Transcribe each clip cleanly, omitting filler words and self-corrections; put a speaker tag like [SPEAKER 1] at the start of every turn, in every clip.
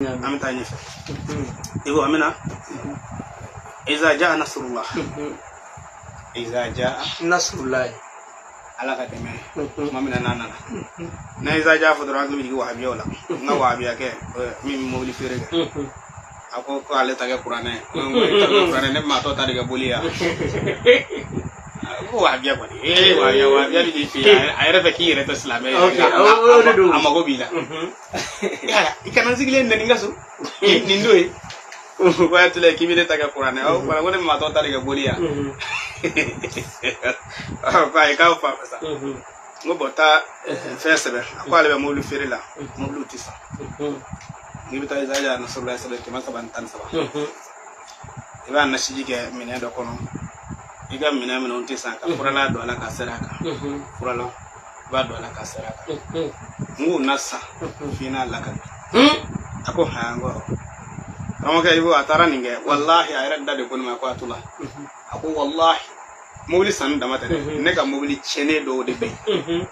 [SPEAKER 1] أمين تاني يبغى أمينا إذا جاء نصر الله إذا جاء
[SPEAKER 2] نصر الله
[SPEAKER 1] على قدمه ما من أنا إذا جاء فدران لي بيجوا حبي ولا نوا حبي أكيد مين مولي فيرك أكو كله تاجي قرآن قرآن نبى تو تاريخ بوليا أكو حبي أقولي وحبي بيجي في أعرف كي رت الإسلام أما هو بيلا يا إكنا نسيجلين نيجاسو نيندوي وقت له كي بيجي تاجي قرآن أو قرآن نبى تو تاريخ بوليا كاي كاو فامسا ngobota fesebe akwale be mulu ferila mulu tisa ngibita izaja na sallallahu alaihi wasallam kama sabantan saba iba na shijike mine do kono iga mine mine unti sanka furala do ala kasaraka furala ba do ala kasaraka ngu nasa fina laka ako hango kama ke ibo atara ninge wallahi ayra dade kono ma ko atula ako wallahi mobili sanu damata de ne ka mobili chene do de be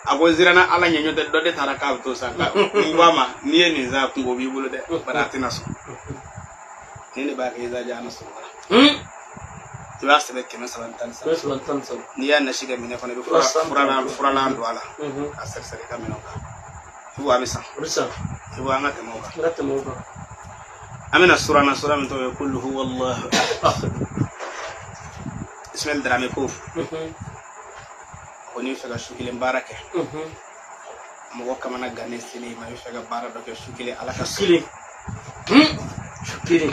[SPEAKER 1] ako zirana ala nyenyo de do de taraka to saka ngwama niye ni za kungo bi bulu de baratina so ne ba ke za jana so to asbe ke na sabantan sa niya na shiga mine fa ne furala ndo ala asar sare ka mino ka hu amisa hu amata mo ka amina surana sura min to kullu huwa allah اسمه درامي كوف وني فيغا شوكيلي مباركه مو كمان غاني سيلي ما فيغا بارا دوك شوكيلي على كسكيلي شوكيلي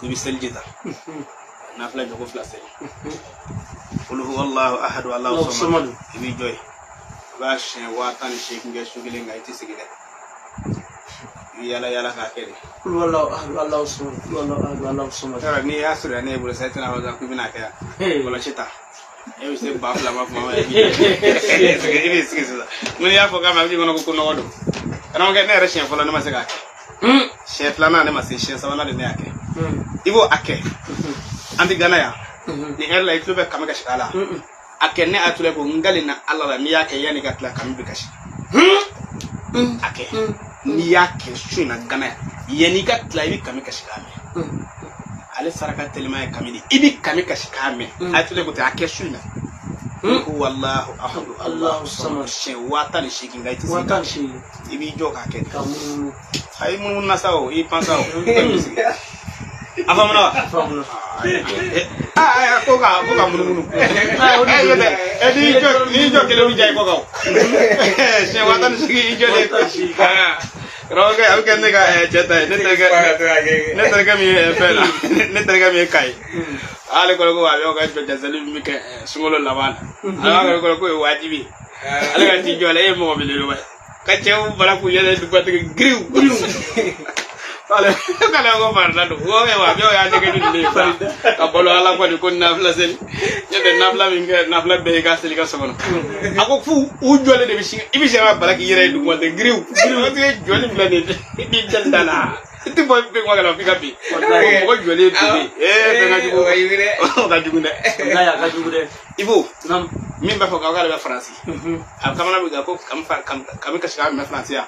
[SPEAKER 1] كوبي سلجيتا نافلا جوكو فلاسي قل هو الله احد والله الصمد يبي جوي باش واتان شيخ نغا شوكيلي غايتي سيغيله yala kakere
[SPEAKER 2] wallahu wallahu subhanahu wallahu subhanahu
[SPEAKER 1] tara ni asura ne bula sai tana waza ku bina kaya wala chita e se ba fla ma mama e ni sikisa mun ya foka ma ngono ko no wodo kana ngi ne reshen fola ne masega chef la na ne masé chef sawana de ne ake ibo ake andi gana ya ni ella itube kamega shikala ake ne atule ko ngalina Allah la mi yake yani gatla kambi kashi ake ni yake shuna gana yani gatla ibi kamika shikame ale saraka telima kamidi ibi kamika shikame atule ko ta ake shuna huwa Allahu ahad Allahu samad she wata ni shiki ngaiti wata shi ibi joka ke ay mun nasao I pansao afamuna koka munu ni jo kele wijay koka she wata ni shiki jo de roge alkenne ga cheta ne terga mi fela ne terga mi kai ale ko wa yo ga be jazalim mi ke sungolo laban ala ko ko wajibi ale ga ti jole e mo bi le ba ka chew bala ku yele du bat griw ale kala go farda do wo wa yo ya de ke du le fa ka bolo ala ko ko nafla sen nyede nafla mi nge nafla be ga seli ga sogono ako fu u jole de bi shi ibi jara bala ki yere du mo de griw te jole mi la de bi jandala ti boy be ko gala fi ka bi ko jole bi be ga jugo ga jugo de ga jugo de ibo nam min ba fo ga ga France am kamana bi ga ko kam ka shiga me France ya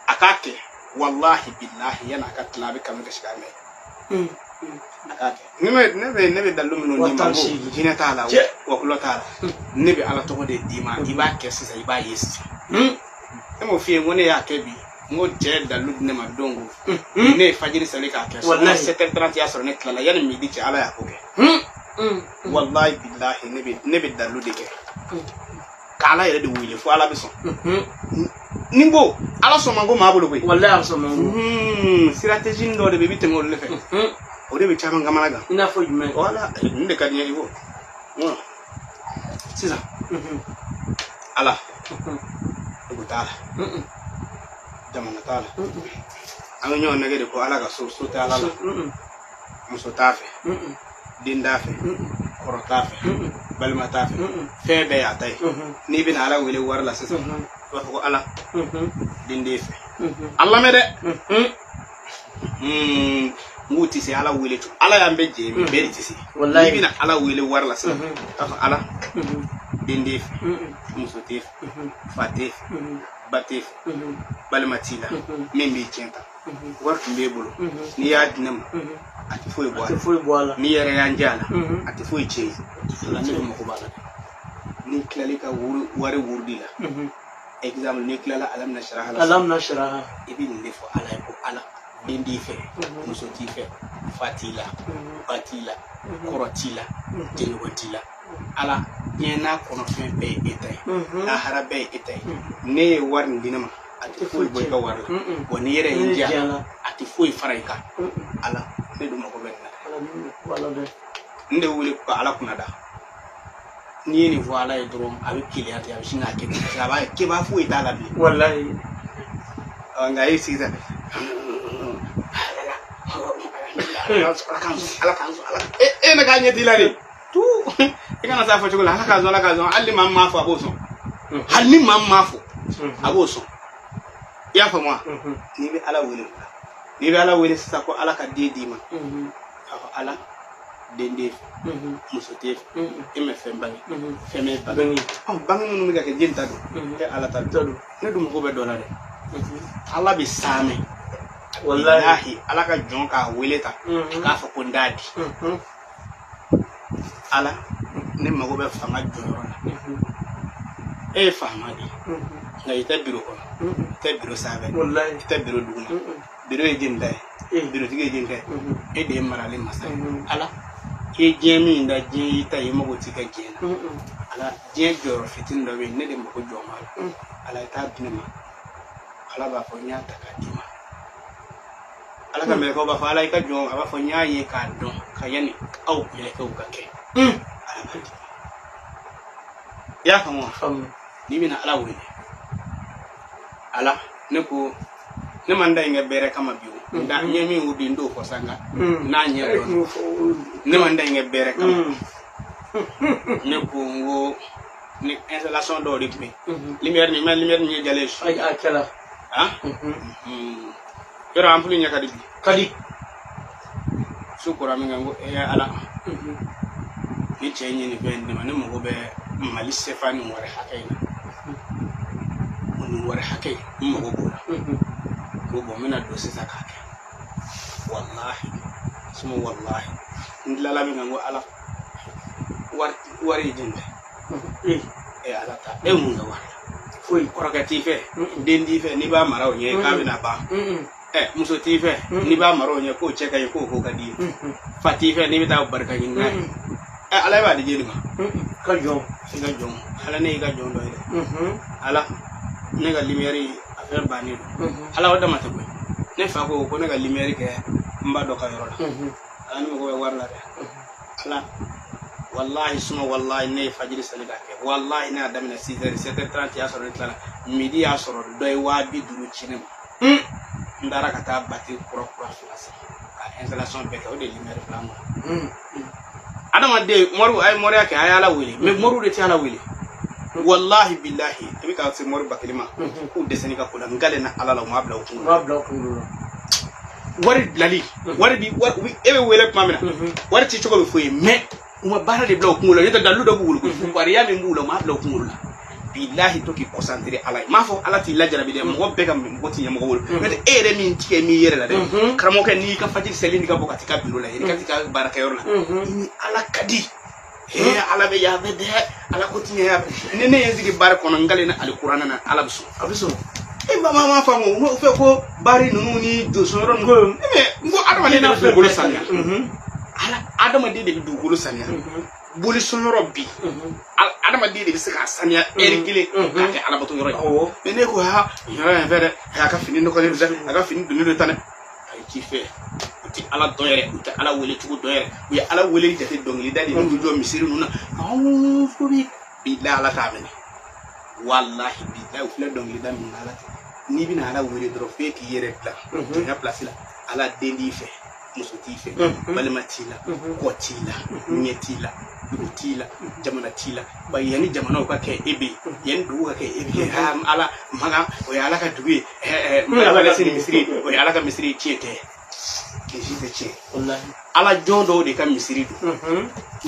[SPEAKER 1] akake wallahi billahi yana ka tlabi kam ka shiga me akake nebe dalu mino ni mango hina taala wa kullu taala nebe ala to de dima iba kesi sa iba yes mo fi ngone ya kebi ngo je dalu ne ma dongo ne fajiri sale ka kesi wallahi 7:30 ya soro ne kala yana mi dici ala ya koke wallahi billahi nebe dalu de ke kala yere de wile fu ala bison ningo ala so mango ma bolo koy
[SPEAKER 2] wallahi ala so mango
[SPEAKER 1] strategie ndo de bibite ngol le fe o de be chama ngamala ga
[SPEAKER 2] ina fo jume
[SPEAKER 1] wala nde kadiya ibo sisa ala ko taala jamana taala anga nyo nage de ko ala ga so taala la muso tafe dindafe korotafe balma tafe febe ya tay ni bin ala wele war la sisa ko ala dindefe Allah mede nguti se ala wele to ala yambe je mi beri tisi wallahi bina ala wele war la sisa ala dindefe muso tefe fatefe batif balmatila min bi centa wartu be bulu ni ya dinam ati foy boala ni yere ya njala ati foy che la ni mo ko bala ni klalika wari wurdila example ni klala alam nashraha ibn defo ala ko ala bindi fe musoti fe fatila batila korotila jenwatila ala yena kono fe be etay na harabe etay ne war ndinama ati foy boy ka war woni yere inja ati foy farayka ala ne dum ko benna wala de nde wuli ko ala kuna da ni ni voilà et drum avec kiliat ya shinga ke ça va ke ba foy dala bi wallahi nga yi sisa ala kanzo na ganye dilari tu ikana sa fa chukula ala kanzo alli mamma fa boso halli mamma fo aboso ya fa moi ni bi ala wele sa ko ala ka dedi ma ala dende musote ime fembangi feme bangi bangi no mi ga ke jenta do e ala ta do ne dum ko be dollar ala bi same wallahi ala ka jonka weleta ka fa ko ndadi ala ne mago be fanga joro e fama di na ita biro ko te biro sabe wallahi te biro duguma biro e jenda biro tige jenda e de marale masay ala ke jemi nda je ita yi mago tika jena ala je joro fitin da we ne de mago joma ala ta binema ala ba fo nya takadima ala ka me ko ba fa ala ka jom aba fo nya ye ka don ka yani au ile ka uka ke ala ba ya fa mo ni bina ala wuri ala ne ko ne manda inga bere kama biu nda nyemi udi ndo ko sanga na nye do ne manda inga bere kama ne ko ngo ni installation do rythme lumière ni jale ay akala yoro ampuli nya kadi sukura mi ngango e ala ni chenye ni bende mane mo be mali stefani wore hakayna on wore hakay mo go bola ko bo mena do sisa kake wallahi suma wallahi ndilala mi ngango ala wari jinde e ala ta e mun ga wala foi korokati fe dendi fe ni ba maraw nye ka bina ba muso ti fe ni ba maraw nye ko cheka ko kadi fati fe ni bita barka hinga ala ba de jeni ka jom singa jom ala ne ga jom do ala ne ga limeri affaire bani ala wada mata ko ne fa ko ne ga limeri ke mba do ka yoro la ala ni ko warla de ala wallahi suma wallahi ne fajiri salida ke wallahi na damina 6h 7h30 ya soro tala midi ya soro doy wa bi duru chinem ndara kata bati propre flasa ka installation be ka o de lumière flamme adama de moru ay moru yake ay ala wili me moru de ti ala wili wallahi billahi tabi ka se moru baklima ku de senika kula ngale na ala la ma bla ko wari lali wari bi ebe wele pamina wari ti choko be foye me uma bara de bla ko yeta dalu do bulu ko bari ya me mbula ma bla ko la billahi to ki concentré ala ma fo ala ti lajara bi de mo be kam mo ti mo wol mais ere min ti mi yere la de karamo ke ni ka fati selini ka bokati ka bilo la ka ti ka baraka yor la ni ala kadi ala be ya de ala ko ti ya ne yezigi bar kono ngale na alqur'ana na ala bisu abiso mama famu mo fe ko bari nunu ni do soro ngo ngo adama le na fe golo sanya ala adama de du golo sanya boli sonoro bi adama de bi sika sanya erikile ka ala bato yoro ne ko ha ya vere ya ka fini no ko ne ka fini du no tane ay ki fe ti ala doyere ti ala wele ti doyere wi ala wele ti te dongli dadi du do misiri nuna fubi bi la ala tabene wallahi bi la ufle dongli dami ala ni bina ala wele dro fe ki yere la to ya place la ala dendi fe musuti fe balmatila kotila nyetila utila jamana tila ba yani jamana ka ke ebe yan du ka ke ebe ala maga o ya ala ka dubi ala ka sini misri o ya ala ka misri chete ke jite che wallahi ala jondo de ka misri du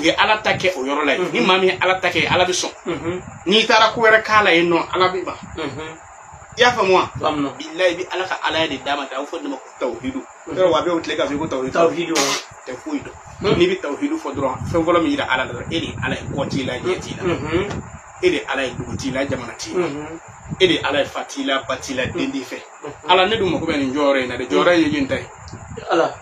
[SPEAKER 1] ye ala take o yoro la ni mami ala take ala biso ni tara ku wera kala eno ala biba ya fa moi
[SPEAKER 2] famno
[SPEAKER 1] billahi bi ala ka ala de dama ta fo dama tawhidu pero wa be o tlega fi ko tawhidu te fuido ni bi tawhidu fo dron fe volo mi ida ala do edi ala ko ti la yeti la edi ala duguti la jamana ti edi ala fatila batila dendi fe ala ne dum ko ben jore na de jore yegin tay
[SPEAKER 2] ala